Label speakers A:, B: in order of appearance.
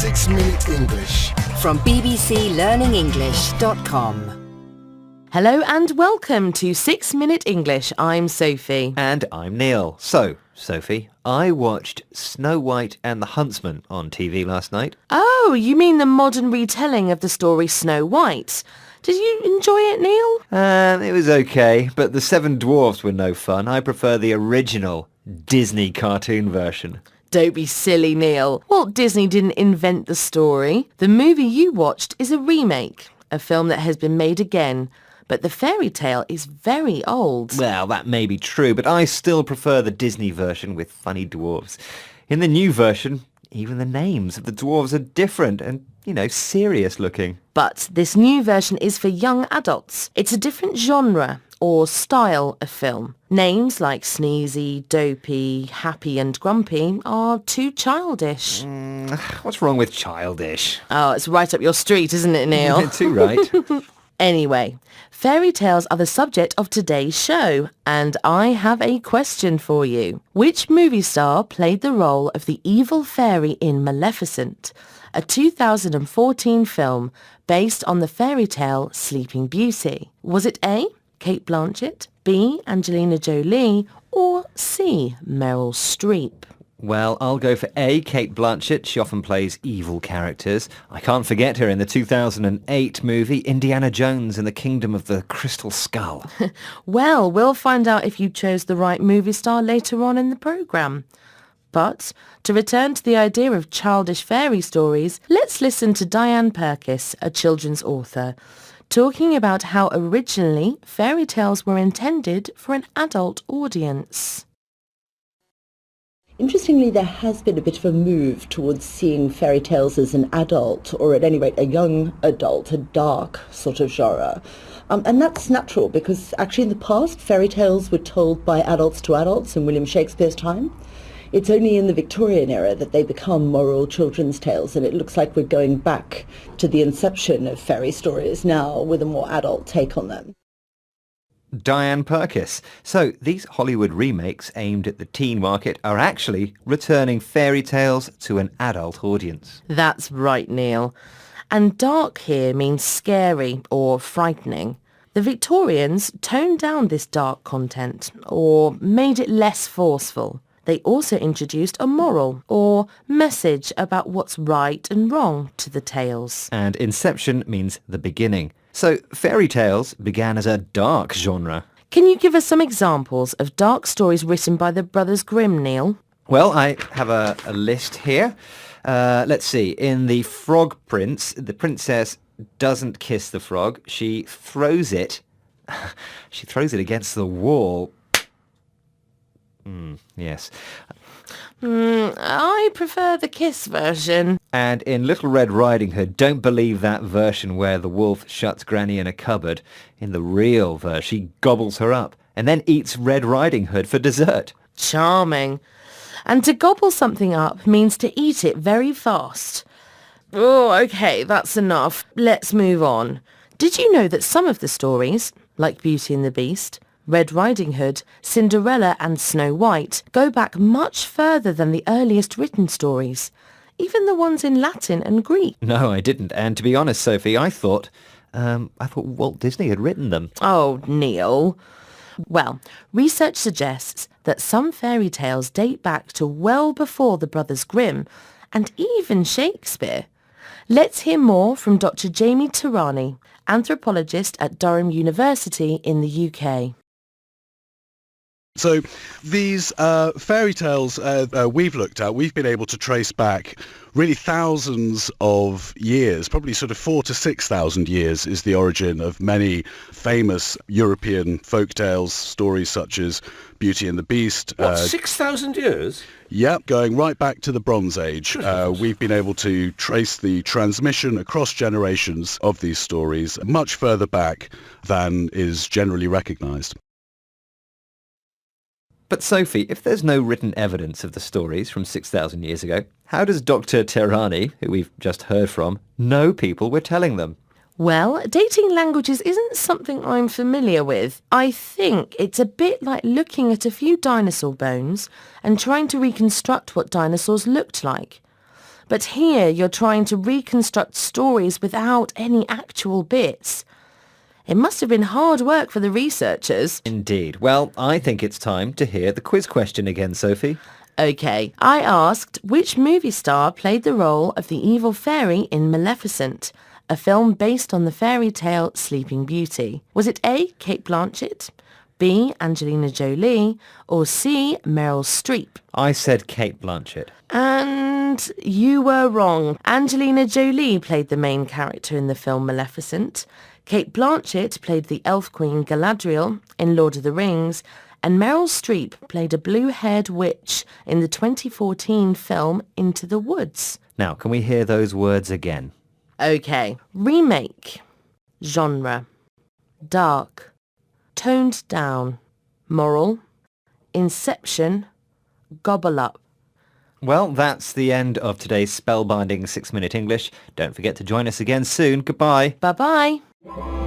A: 6 Minute English
B: from bbclearningenglish.com. Hello and welcome to 6 Minute English. I'm Sophie.
C: And I'm Neil. So, Sophie, I watched Snow White and the Huntsman on TV last night.
B: Oh, you mean the modern retelling of the story Snow White? Did you enjoy it, Neil?
C: It was okay, but the seven dwarves were no fun. I prefer the original Disney cartoon version.
B: Don't be silly, Neil. Walt Disney didn't invent the story. The movie you watched is a remake, a film that has been made again. But the fairy tale is very old.
C: Well, that may be true, but I still prefer the Disney version with funny dwarves. In the new version, even the names of the dwarves are different and, serious looking.
B: But this new version is for young adults. It's a different genre or style of film. Names like Sneezy, Dopey, Happy and Grumpy are too childish.
C: What's wrong with childish?
B: Oh, it's right up your street, isn't it, Neil?
C: Too right.
B: Anyway, fairy tales are the subject of today's show, and I have a question for you. Which movie star played the role of the evil fairy in Maleficent, a 2014 film based on the fairy tale Sleeping Beauty? Was it A, Cate Blanchett, B, Angelina Jolie, or C, Meryl Streep?
C: Well, I'll go for A, Cate Blanchett. She often plays evil characters. I can't forget her in the 2008 movie Indiana Jones and the Kingdom of the Crystal Skull.
B: Well, we'll find out if you chose the right movie star later on in the programme. But to return to the idea of childish fairy stories, let's listen to Diane Purkis, a children's author, talking about how originally fairy tales were intended for an adult audience.
D: Interestingly, there has been a bit of a move towards seeing fairy tales as an adult, or at any rate a young adult, a dark sort of genre. And that's natural because actually in the past fairy tales were told by adults to adults in William Shakespeare's time. It's only in the Victorian era that they become moral children's tales, and it looks like we're going back to the inception of fairy stories now with a more adult take on them.
C: Diane Purkis. So these Hollywood remakes aimed at the teen market are actually returning fairy tales to an adult audience.
B: That's right, Neil. And dark here means scary or frightening. The Victorians toned down this dark content or made it less forceful. They also introduced a moral or message about what's right and wrong to the tales.
C: And inception means the beginning. So fairy tales began as a dark genre.
B: Can you give us some examples of dark stories written by the Brothers Grimm, Neil?
C: Well, I have a list here. Let's see. In The Frog Prince, the princess doesn't kiss the frog. She throws it. She throws it against the wall. Yes.
B: I prefer the kiss version.
C: And in Little Red Riding Hood, don't believe that version where the wolf shuts Granny in a cupboard. In the real version, she gobbles her up and then eats Red Riding Hood for dessert.
B: Charming. And to gobble something up means to eat it very fast. Oh, okay, that's enough. Let's move on. Did you know that some of the stories, like Beauty and the Beast, Red Riding Hood, Cinderella and Snow White, go back much further than the earliest written stories, even the ones in Latin and Greek?
C: No, I didn't. And to be honest, Sophie, I thought Walt Disney had written them.
B: Oh, Neil. Well, research suggests that some fairy tales date back to well before the Brothers Grimm and even Shakespeare. Let's hear more from Dr. Jamie Tarani, anthropologist at Durham University in the UK.
E: So these fairy tales we've looked at, we've been able to trace back really thousands of years, probably sort of 4,000 to 6,000 years is the origin of many famous European folk tales, stories such as Beauty and the Beast.
A: 6,000 years?
E: Yep, going right back to the Bronze Age. We've been able to trace the transmission across generations of these stories much further back than is generally recognised.
C: But Sophie, if there's no written evidence of the stories from 6,000 years ago, how does Dr. Terani, who we've just heard from, know people were telling them?
B: Well, dating languages isn't something I'm familiar with. I think it's a bit like looking at a few dinosaur bones and trying to reconstruct what dinosaurs looked like. But here you're trying to reconstruct stories without any actual bits. It must have been hard work for the researchers.
C: Indeed. Well, I think it's time to hear the quiz question again, Sophie.
B: Okay, I asked which movie star played the role of the evil fairy in Maleficent, a film based on the fairy tale Sleeping Beauty. Was it A, Cate Blanchett, B, Angelina Jolie, or C, Meryl Streep?
C: I said Cate Blanchett.
B: And you were wrong. Angelina Jolie played the main character in the film Maleficent. Cate Blanchett played the elf queen Galadriel in Lord of the Rings, and Meryl Streep played a blue-haired witch in the 2014 film Into the Woods.
C: Now, can we hear those words again?
B: Okay. Remake. Genre. Dark. Toned down. Moral. Inception. Gobble up.
C: Well, that's the end of today's spellbinding 6-Minute English. Don't forget to join us again soon. Goodbye.
B: Bye-bye.